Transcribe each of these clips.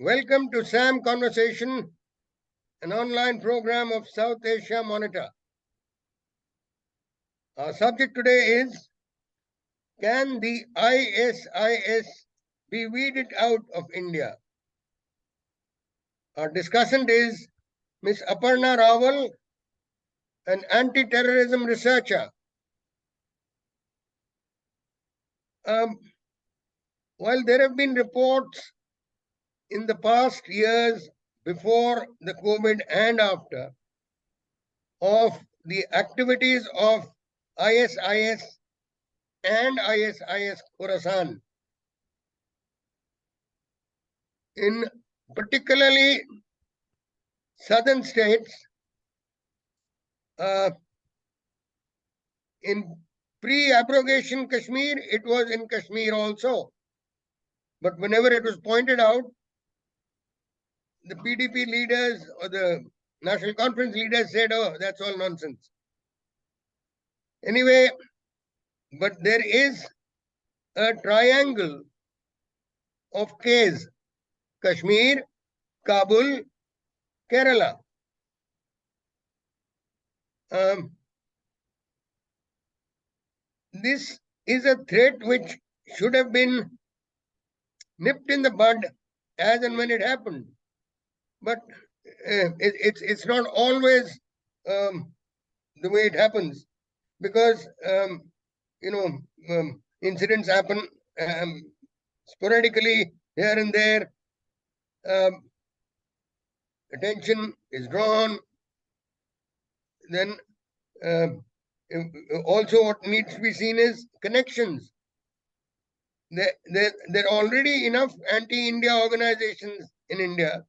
Welcome to SAM Conversation, an online program of South Asia Monitor. Our subject today is, can the ISIS be weeded out of India? Our discussant is Ms. Aparna Rawal, an anti-terrorism researcher. While there have been reports in the past years before the COVID and after of the activities of ISIS and ISIS Khorasan in particularly southern states, in pre-abrogation Kashmir, it was in Kashmir also. But whenever it was pointed out, the PDP leaders or the National Conference leaders said, oh, that's all nonsense. Anyway, but there is a triangle of case: Kashmir, Kabul, Kerala. This is a threat which should have been nipped in the bud as and when it happened. But it's not always the way it happens, because incidents happen sporadically here and there. Attention is drawn. Then also what needs to be seen is connections. There are already enough anti-India organizations in India,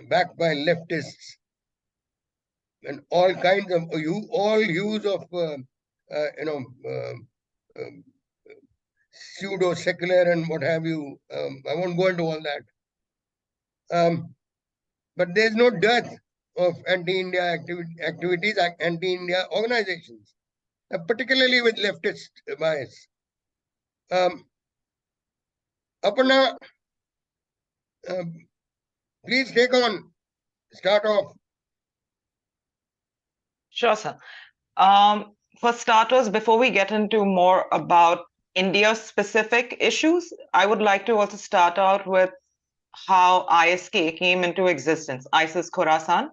backed by leftists, and all kinds of use of pseudo secular and what have you. I won't go into all that. But there's no dearth of anti-India activities, anti-India organizations, particularly with leftist bias. Aparna, please start off. Sure, sir. For starters, before we get into more about India-specific issues, I would like to also start out with how ISK came into existence, ISIS Khorasan,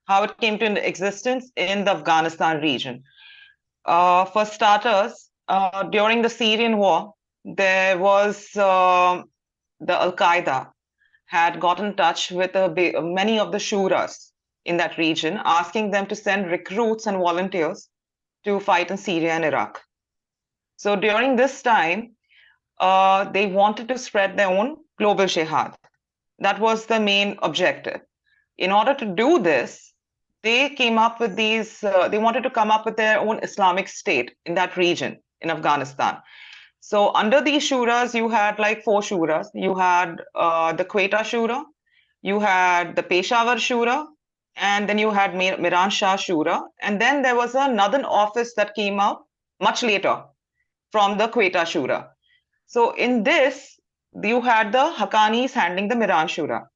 how it came to existence in the Afghanistan region. For starters, during the Syrian war, there was the Al-Qaeda had got in touch with many of the shuras in that region, asking them to send recruits and volunteers to fight in Syria and Iraq. So during this time, they wanted to spread their own global jihad. That was the main objective. In order to do this, they came up with these, they wanted to come up with their own Islamic state in that region, in Afghanistan. So under these shuras, you had like 4 shuras. You had the Quetta Shura, you had the Peshawar Shura, and then you had Miran Shah Shura. And then there was another office that came out much later from the Quetta Shura. So in this, you had the Haqqanis handling the Miran Shura.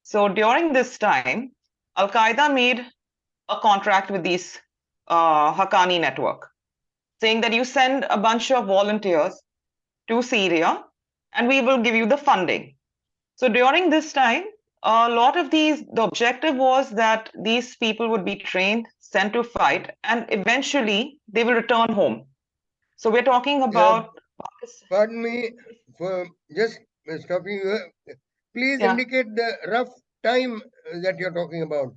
So during this time, Al-Qaeda made a contract with these Haqqani network, saying that you send a bunch of volunteers to Syria and we will give you the funding. So during this time, a lot of the objective was that these people would be trained, sent to fight, and eventually they will return home. So we're talking about... Pardon me for just stopping you. Please indicate the rough time that you're talking about.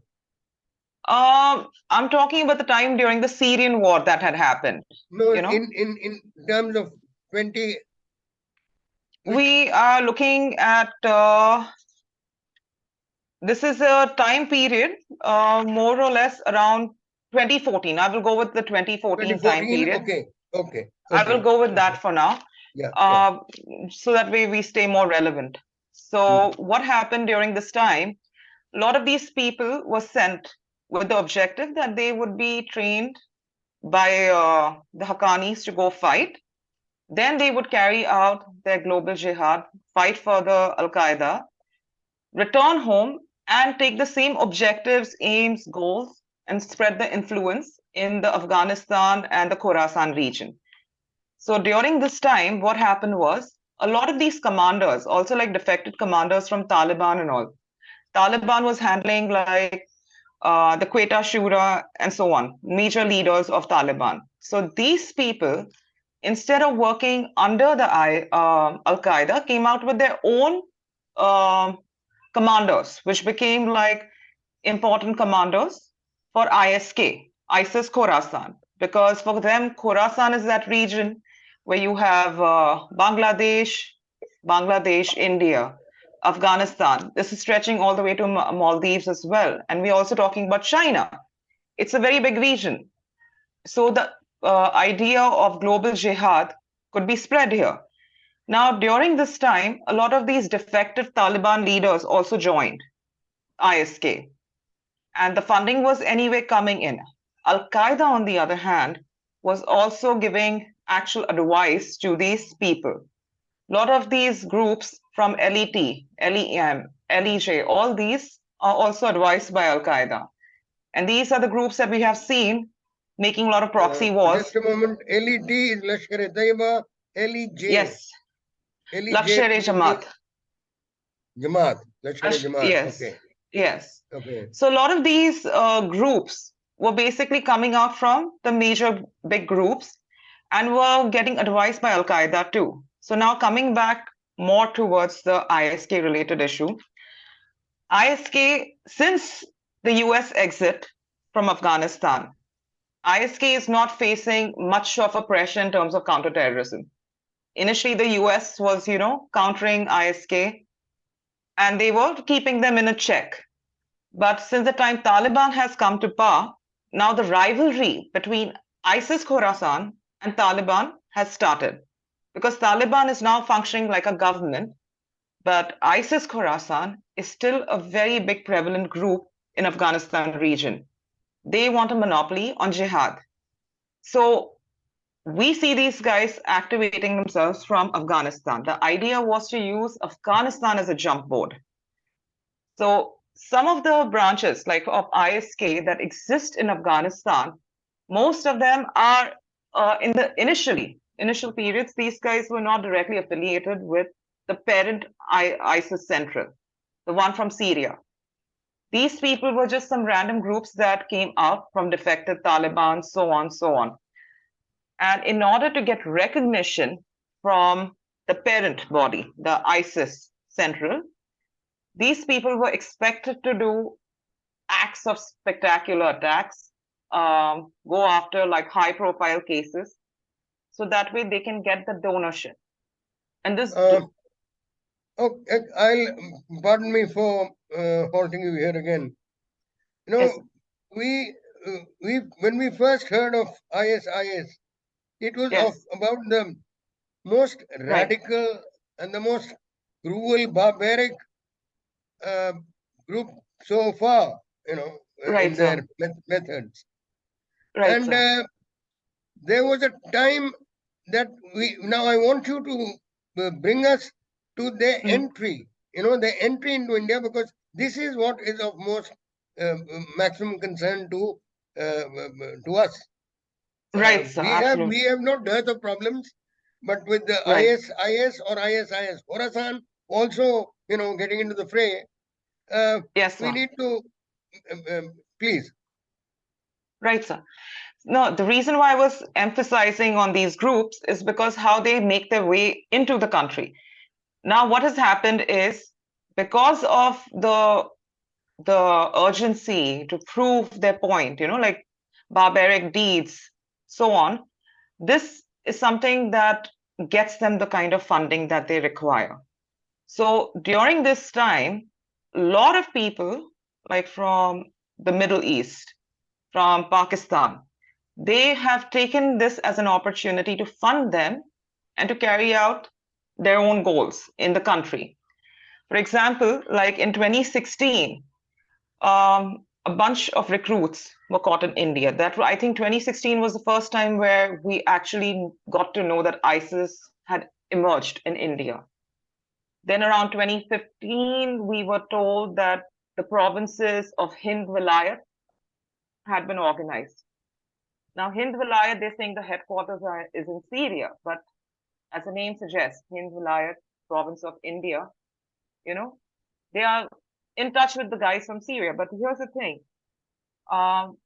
I'm talking about the time during the Syrian war that had happened. No, in terms of 20... We are looking at... this is a time period, more or less around 2014. I will go with the 2014 time period. Okay. I will go with that for now. Yeah. So that way we stay more relevant. So what happened during this time, a lot of these people were sent with the objective that they would be trained by the Haqqanis to go fight. Then they would carry out their global jihad fight for the Al-Qaeda, return home and take the same objectives, aims, goals, and spread the influence in the Afghanistan and the Khorasan region. So during this time, what happened was a lot of these commanders, also like defected commanders from Taliban and all, Taliban was handling like the Quetta Shura and so on, major leaders of Taliban. So these people, instead of working under the Al Qaeda, came out with their own um commanders, which became like important commanders for ISK, ISIS Khorasan, because for them, Khorasan is that region where you have Bangladesh, India, Afghanistan. This is stretching all the way to Maldives as well. And we're also talking about China. It's a very big region. So the idea of global jihad could be spread here. Now, during this time, a lot of these defective Taliban leaders also joined ISK, and the funding was anyway coming in. Al Qaeda, on the other hand, was also giving actual advice to these people. A lot of these groups from LET, LEM, LEJ, all these are also advised by Al Qaeda. And these are the groups that we have seen making a lot of proxy wars. Just a moment. LET is Lashkar-e-Taiba. LEJ. Yes. Lashkar-e-Jamaat. Jamaat. Lashkar-e-Jamaat. Yes. Okay. Yes. Okay. So a lot of these groups were basically coming out from the major big groups and were getting advice by Al Qaeda too. So now coming back more towards the ISK related issue. ISK, since the US exit from Afghanistan, ISK is not facing much of a pressure in terms of counterterrorism. Initially, the US was, countering ISK and they were keeping them in a check. But since the time Taliban has come to power, now the rivalry between ISIS Khorasan and Taliban has started, because Taliban is now functioning like a government, but ISIS Khorasan is still a very big prevalent group in Afghanistan region. They want a monopoly on jihad. So we see these guys activating themselves from Afghanistan. The idea was to use Afghanistan as a jump board. So some of the branches like of ISK that exist in Afghanistan, most of them are in the initial periods, these guys were not directly affiliated with the parent ISIS Central, the one from Syria. These people were just some random groups that came out from defected Taliban, so on, so on. And in order to get recognition from the parent body, the ISIS Central, these people were expected to do acts of spectacular attacks, go after like high profile cases, so that way they can get the donorship. And this okay, pardon me for halting you here again. yes. we when we first heard of ISIS, it was Yes. about the most radical and the most cruel, barbaric group so far, in their methods. Right, and there was a time that now I want you to bring us to their entry, their entry into India, because this is what is of most maximum concern to us. Right, sir. Absolutely. We have no dearth of problems, but with the ISIS or ISIS Khorasan also, getting into the fray, yes, we need to please. Right, sir. No, the reason why I was emphasizing on these groups is because how they make their way into the country. Now, what has happened is because of the urgency to prove their point, like barbaric deeds, so on, this is something that gets them the kind of funding that they require. So during this time, a lot of people, like from the Middle East, from Pakistan, they have taken this as an opportunity to fund them and to carry out their own goals in the country. For example, like in 2016, a bunch of recruits were caught in India. That I think 2016 was the first time where we actually got to know that ISIS had emerged in India. Then around 2015, we were told that the provinces of Hind Vilayat had been organized. Now, Hind Vilayat, they're saying the headquarters is in Syria, but as the name suggests, Hind Vilayat, province of India, you know, they are in touch with the guys from Syria. But here's the thing. Hind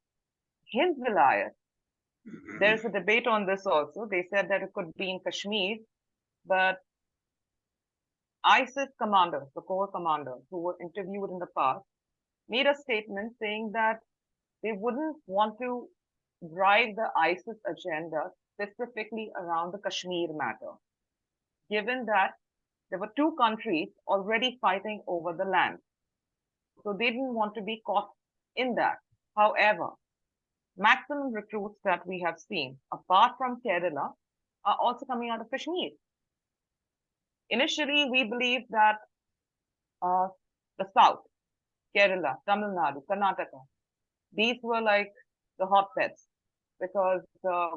Vilayat, there's a debate on this also. They said that it could be in Kashmir, but ISIS commanders, the core commanders who were interviewed in the past, made a statement saying that they wouldn't want to drive the ISIS agenda specifically around the Kashmir matter, given that there were two countries already fighting over the land. So they didn't want to be caught in that. However, maximum recruits that we have seen, apart from Kerala, are also coming out of Kashmir. Initially, we believed that the South, Kerala, Tamil Nadu, Karnataka, these were like the hotbeds because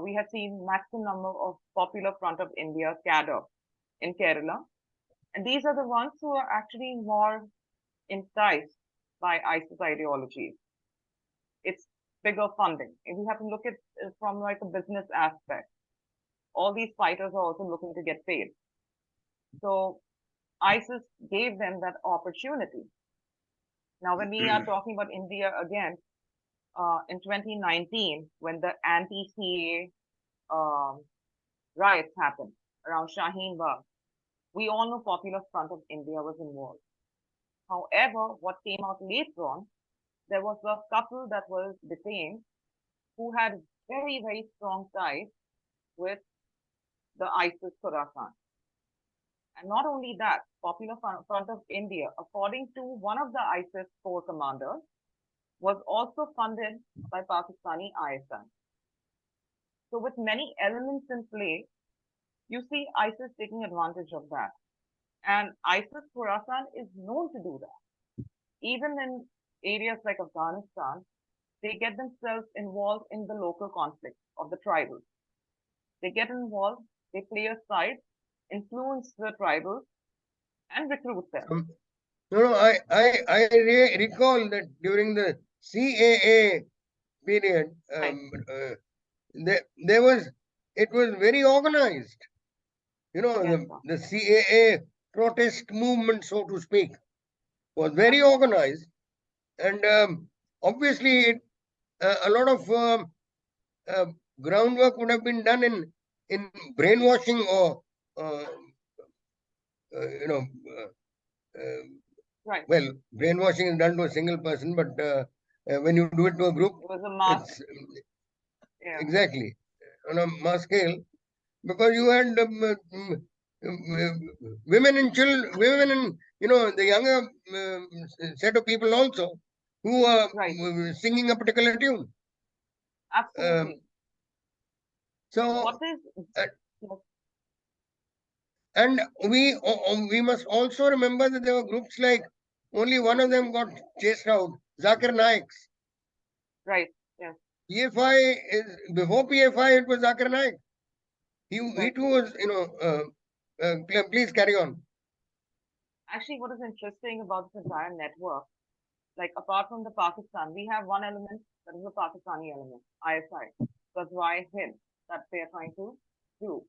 we had seen maximum number of Popular Front of India cadre in Kerala. And these are the ones who are actually more enticed by ISIS ideologies. It's bigger funding. And we have to look at it from like a business aspect. All these fighters are also looking to get paid. So ISIS gave them that opportunity. Now, when we are talking about India again, in 2019, when the anti-CAA riots happened around Shaheen Bagh, we all know Popular Front of India was involved. However, what came out later on, there was a couple that was detained who had very, very strong ties with the ISIS Khorasan. And not only that, Popular Front of India, according to one of the ISIS core commanders, was also funded by Pakistani ISI. So with many elements in play, you see ISIS taking advantage of that. And ISIS Khorasan is known to do that. Even in areas like Afghanistan, they get themselves involved in the local conflict of the tribals. They get involved, they play a side, influence the tribals, and recruit them. I recall that during the CAA period, it was very organized. The CAA protest movement, so to speak, was very organized, and obviously a lot of groundwork would have been done in brainwashing or well, brainwashing is done to a single person, but when you do it to a group, it was a mass. Exactly on a mass scale, because you had women and children, women and the younger set of people also who are singing a particular tune. Absolutely. So, and we must also remember that there were groups like only one of them got chased out, Zakir Naik's. Right. Yes. PFI is before PFI. It was Zakir Naik. He too was please carry on. Actually, what is interesting about this entire network, like apart from the Pakistan, we have one element that is the Pakistani element, ISI. That's why him that they are trying to do.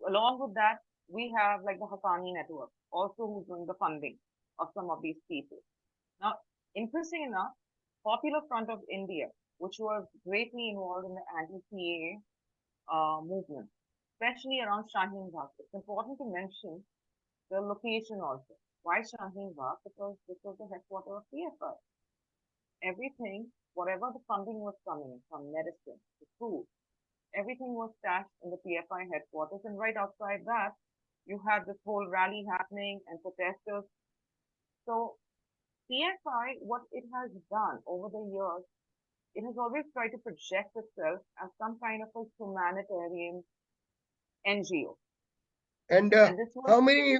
Along with that, we have like the Haqqani network, also who's doing the funding of some of these people. Now, interesting enough, Popular Front of India, which was greatly involved in the anti-CAA movement, especially around Shaheen Bagh. It's important to mention the location also. Why Shaheen Bagh? Because this was the headquarters of PFI. Everything, whatever the funding was coming from medicine to food, everything was stashed in the PFI headquarters. And right outside that, you had this whole rally happening and protesters. So PFI, what it has done over the years, it has always tried to project itself as some kind of a humanitarian NGO. And how many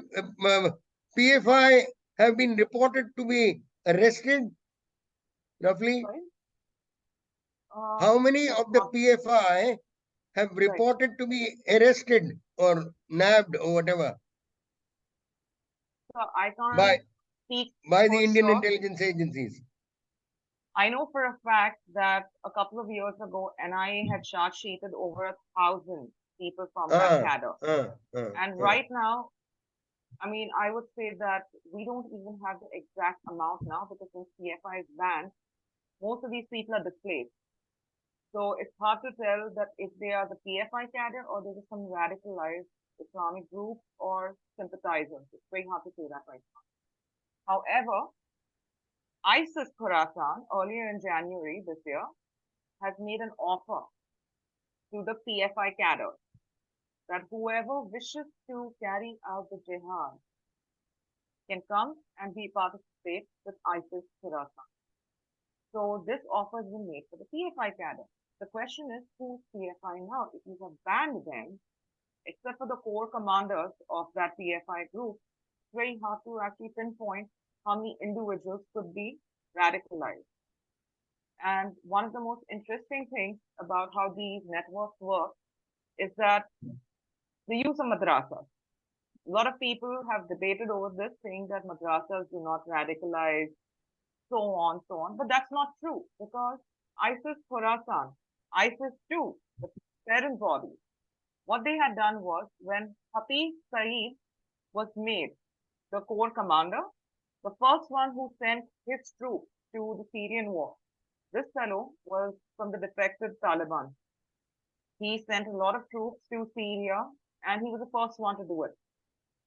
PFI have been reported to be arrested, roughly? How many of the PFI have reported to be arrested or nabbed or whatever? I by can't speak by the for Indian sure. intelligence agencies. I know for a fact that a couple of years ago, NIA had charge sheeted over 1,000 people from that Ah, cadre. ah, And ah. right now, I mean, I would say that we don't even have the exact amount now because since PFI is banned, most of these people are displaced. So it's hard to tell that if they are the PFI cadre or there is some radicalized Islamic group or sympathizers. It's very hard to say that right now. However, ISIS Khorasan earlier in January this year has made an offer to the PFI cadre that whoever wishes to carry out the jihad can come and be participate with ISIS Khorasan. So this offer has been made for the PFI cadre. The question is, who's PFI now? If you have banned them, except for the core commanders of that PFI group, it's very hard to actually pinpoint how many individuals could be radicalized. And one of the most interesting things about how these networks work is that the use of madrasas. A lot of people have debated over this, saying that madrasas do not radicalize, so on, so on. But that's not true because ISIS Khorasan, ISIS too, the parent body, what they had done was when Hafiz Saeed was made the core commander, the first one who sent his troops to the Syrian war. This fellow was from the defected Taliban. He sent a lot of troops to Syria and he was the first one to do it.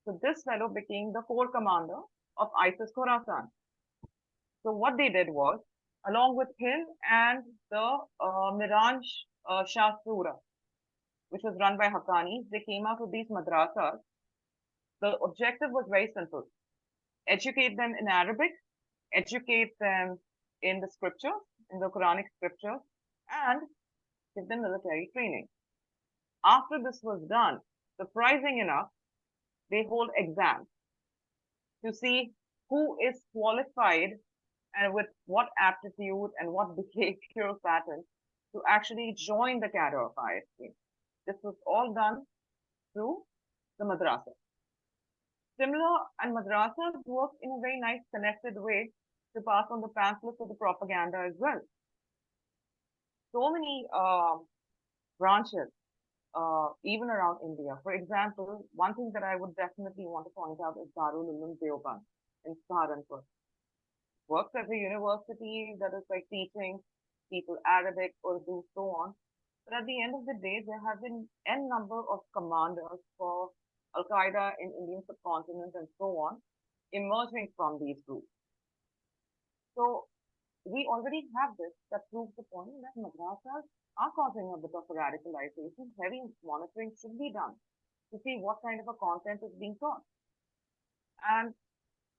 So this fellow became the core commander of ISIS Khorasan. So what they did was, along with him and the Miranj Shah Sura, which was run by Haqqanis, they came out with these madrasas. The objective was very simple. Educate them in Arabic, educate them in the scriptures, in the Quranic scriptures, and give them military training. After this was done, surprising enough, they hold exams to see who is qualified and with what aptitude and what behavioral patterns to actually join the cadre of ISP. This was all done through the madrasa. Similar, and madrasas work in a very nice connected way to pass on the pamphlets of the propaganda as well. So many branches, even around India. For example, one thing that I would definitely want to point out is Darul Uloom Deoband in Saharanpur. Works as a university that is like teaching people Arabic, Urdu, so on. But at the end of the day, there have been n number of commanders for Al Qaeda in Indian subcontinent and so on, emerging from these groups. So we already have this that proves the point that madrasas are causing a bit of a radicalization. Heavy monitoring should be done to see what kind of a content is being taught. And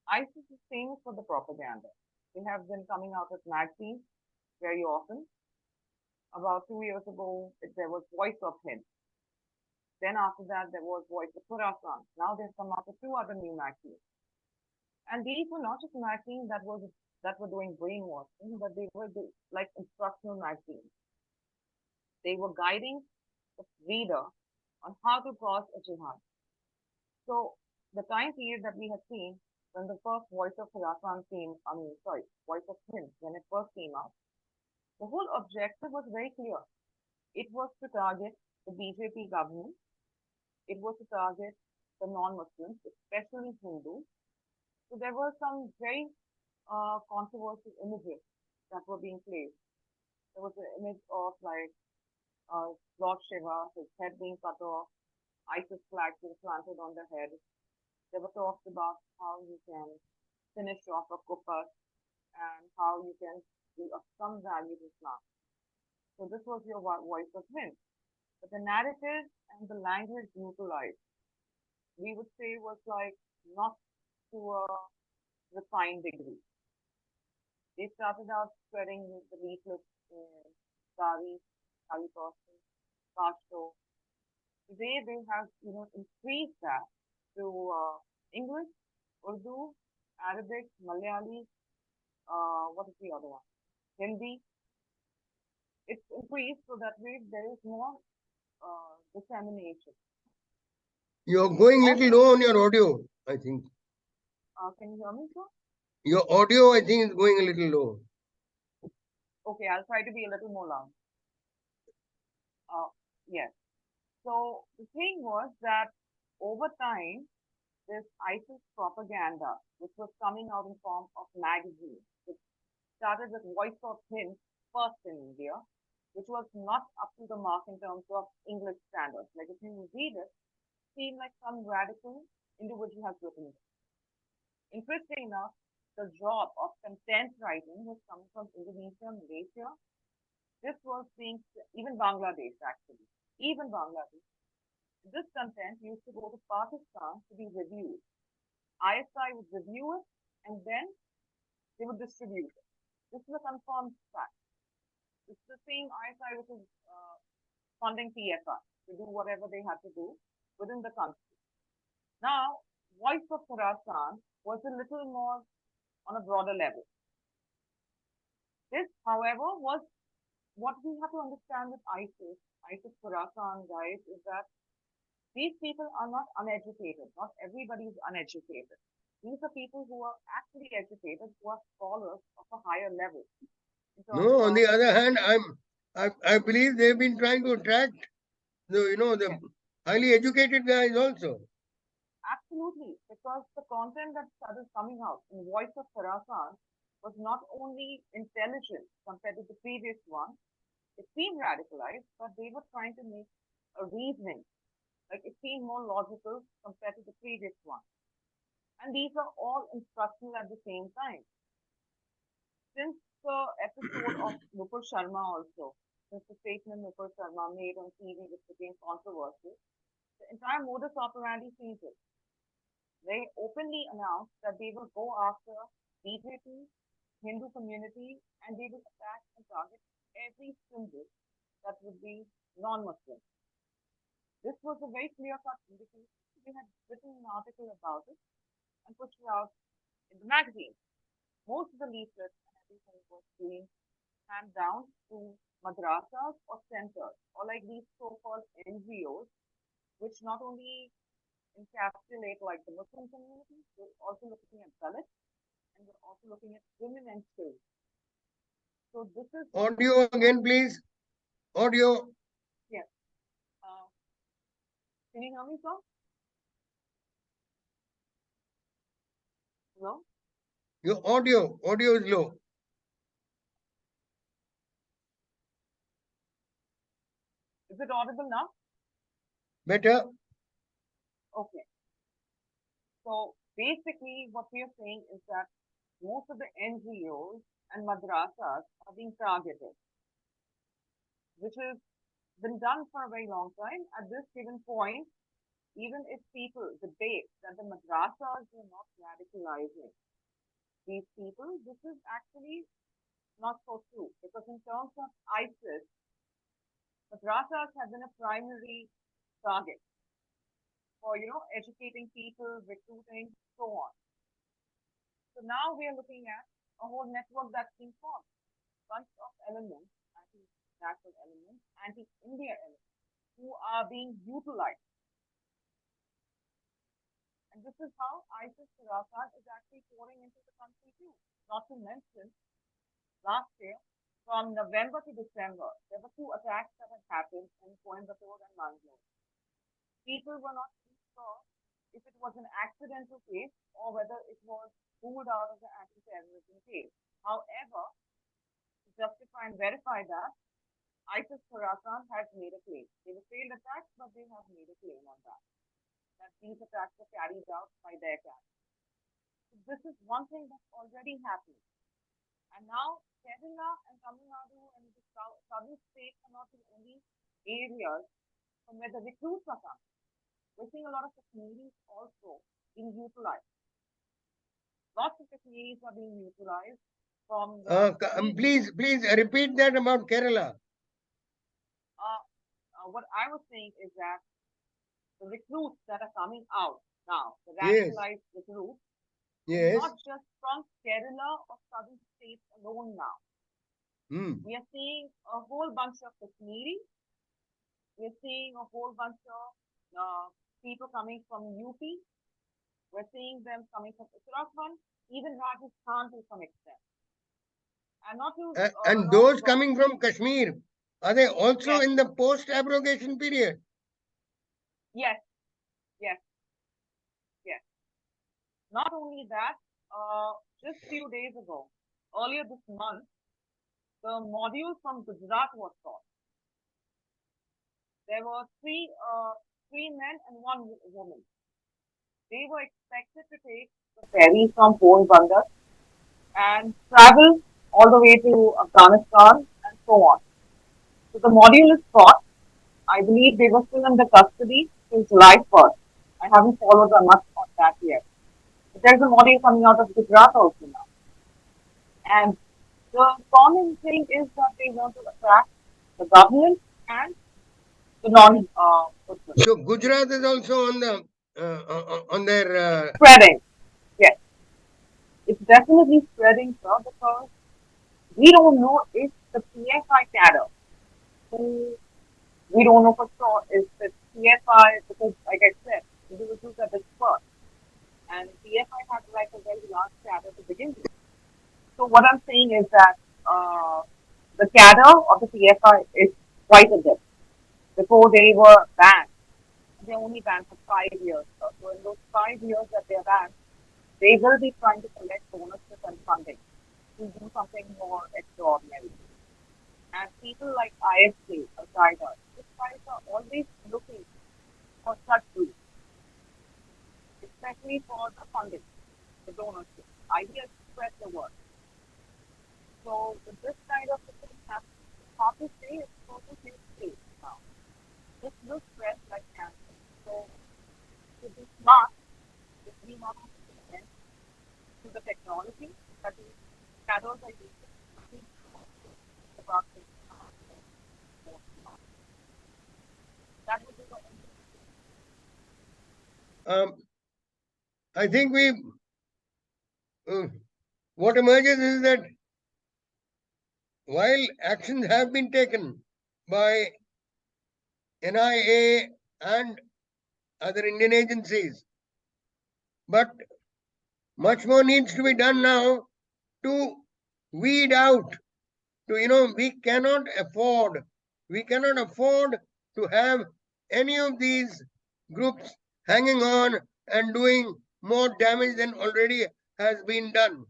ISIS is famous for the propaganda. They have been coming out with magazines very often. About 2 years ago, there was Voice of Hind. Then after that, there was Voice of Khorasan. Now they've come up with two other new magazines. And these were not just magazines that were doing brainwashing, but they were like instructional magazines. They were guiding the reader on how to cause a jihad. So the time period that we had seen when the first Voice of Khorasan Voice of Hind, when it first came out, the whole objective was very clear. It was to target the BJP government. It was to target the non-Muslims, especially Hindus. So there were some very controversial images that were being placed. There was an image of like Lord Shiva, his head being cut off, ISIS flags being planted on the head. There were talks about how you can finish off a kuffar and how you can be of some value to Islam. So this was your Voice of Hind. But the narrative and the language utilized, we would say, was like not to a refined degree. They started out spreading the leaflets in Dari, Kalipostan, Pashto. Today they have, increased that to English, Urdu, Arabic, Malayali, what is the other one? Hindi. It's increased so that way there is more dissemination. You're going little low on your audio, I think. Can you hear me, sir? Your audio, I think, is going a little low. Okay, I'll try to be a little more loud. Yes. So the thing was that over time, this ISIS propaganda, which was coming out in form of magazines, which started with Voice of Hind first in India, which was not up to the mark in terms of English standards. Like if you read it, it seemed like some radical individual has written it. Interesting enough, the job of content writing was coming from Indonesia, Malaysia. This was being, even Bangladesh actually, even Bangladesh. This content used to go to Pakistan to be reviewed. ISI would review it and then they would distribute it. This is a confirmed fact. It's the same ISI which is funding PFI to do whatever they had to do within the country. Now, Voice of Khorasan was a little more on a broader level. This, however, was what we have to understand with ISIS Khorasan guys, is that these people are not uneducated. Not everybody is uneducated. These are people who are actually educated, who are scholars of a higher level. No, on the other hand, I believe they've been trying to attract the highly educated guys also. Absolutely, because the content that started coming out in Voice of Khorasan was not only intelligent compared to the previous one, it seemed radicalized, but they were trying to make a reasoning. Like it seemed more logical compared to the previous one. And these are all instructional at the same time. Since the episode of Nupur Sharma also, since the statement Nupur Sharma made on TV which became controversial, the entire modus operandi changes. They openly announced that they will go after BJP, Hindu community, and they will attack and target every symbol that would be non-Muslim. This was a very clear-cut indication. They had written an article about it and pushed it out in the magazine. Most of the leaflets and everything was being handed down to madrasas or centers, or like these so-called NGOs, which not only encapsulate like the Muslim community, they're also looking at Dalits, and we're also looking at women and children. So this is audio again, please. Audio. Yes. Can you hear me, sir? Hello? Your audio is low. Is it audible now? Better. Okay. So basically, what we are saying is that most of the NGOs and madrasas are being targeted, which has been done for a very long time. At this given point, even if people debate that the madrasas are not radicalizing these people, this is actually not so true, because in terms of ISIS, madrasas have been a primary target for educating people, recruiting, so on. So now we are looking at a whole network that's being formed, bunch of elements, anti-national elements, anti-India elements, who are being utilized. And this is how ISIS Khorasan is actually pouring into the country too. Not to mention, last year, from November to December, there were 2 attacks that had happened in Coimbatore and Mangalore. People were not sure if it was an accidental case or whether it was ruled out as an anti-terrorism case. However, to justify and verify that, ISIS Khorasan has made a claim. They were failed attacks, but they have made a claim on that. That these attacks were carried out by their camp. So this is one thing that's already happening. And now Kerala and Tamil Nadu and the southern states are not the only areas from where the recruits are coming. We're seeing a lot of Kashmiris also being utilized. Lots of Kashmiris are being utilized from please repeat that about Kerala. What I was saying is that the recruits that are coming out now, the radicalized recruits, not just from Kerala or southern states alone now. We are seeing a whole bunch of Kashmiri. We are seeing a whole bunch of people coming from UP. We're seeing them coming from Uttarakhand, even Rajasthan to some extent. And not to And not those coming from Kashmir, are they also yes, in the post-abrogation period? yes, yes, yes. Not only that, just few days ago, earlier this month, the module from Gujarat was taught. There were three men and one woman. They were expected to take the ferry from Port Bandar and travel all the way to Afghanistan and so on. So the module is taught. I believe they were still under custody since July 1st. I haven't followed much on that yet. But there's a module coming out of Gujarat also now. And the common thing is that they want to attract the government and the non-Muslims. So Gujarat is also on the on their. It's spreading. Yes, it's definitely spreading, sir, because we don't know if the PFI cadre, who we don't know for sure, is the PFI, because, like I said, individuals are dispersed, and PFI had like a very large cadre to begin with. So what I'm saying is that the cadre of the PFI is quite a bit. Before they were banned, they only banned for 5 years. So in those 5 years that they're banned, they will be trying to collect bonuses and funding to do something more extraordinary. And people like ISK, Al-Qaeda, these guys are always looking for such groups, especially for the funding, the donorship. Idea is to spread the word. So with this kind of thing happens, hard to say it's total new space now. This will spread like cancer. So to be smart, if we not only to the technology that is shadows are using about that would be the I think we. What emerges is that while actions have been taken by NIA and other Indian agencies, but much more needs to be done now to weed out. We cannot afford to have any of these groups hanging on and doing more damage than already has been done.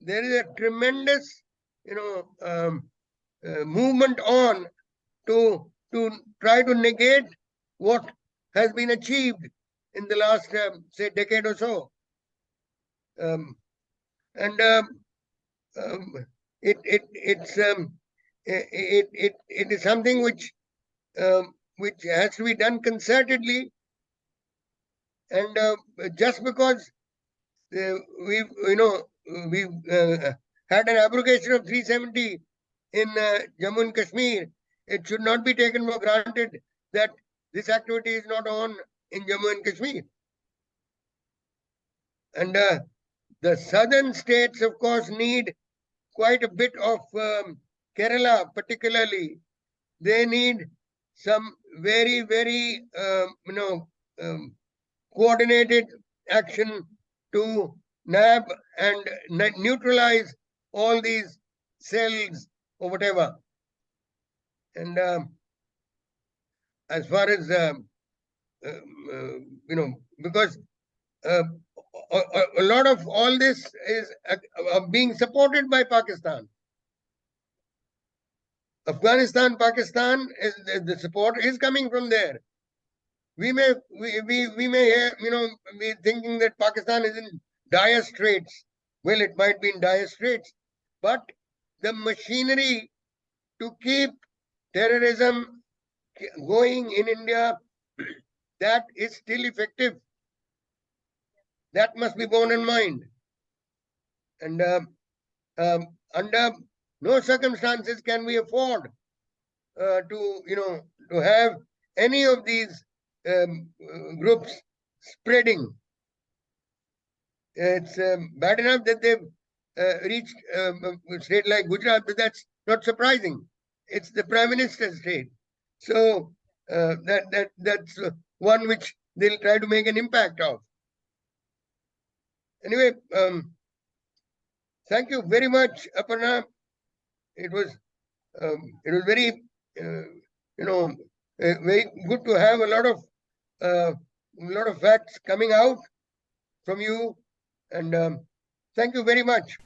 There is a tremendous, movement on to try to negate what has been achieved in the last, say, decade or so. And it it it's it is something which has to be done concertedly, and just because we've we've had an abrogation of 370 in Jammu and Kashmir, it should not be taken for granted that this activity is not on in Jammu and Kashmir. And the southern states, of course, need quite a bit of Kerala, particularly. They need some very, very, coordinated action to nab and neutralize all these cells or whatever. And as far as because uh, a lot of all this is being supported by Pakistan. Afghanistan, Pakistan, the support is coming from there. We may be thinking that Pakistan is in dire straits. Well, it might be in dire straits, but the machinery to keep terrorism going in India, that is still effective. That must be borne in mind. And under no circumstances can we afford to have any of these groups spreading. It's bad enough that they've reached a state like Gujarat, but that's not surprising. It's the prime minister's state, so that's one which they'll try to make an impact of. Anyway, thank you very much, Aparna. It was very very good to have a lot of facts coming out from you, and thank you very much.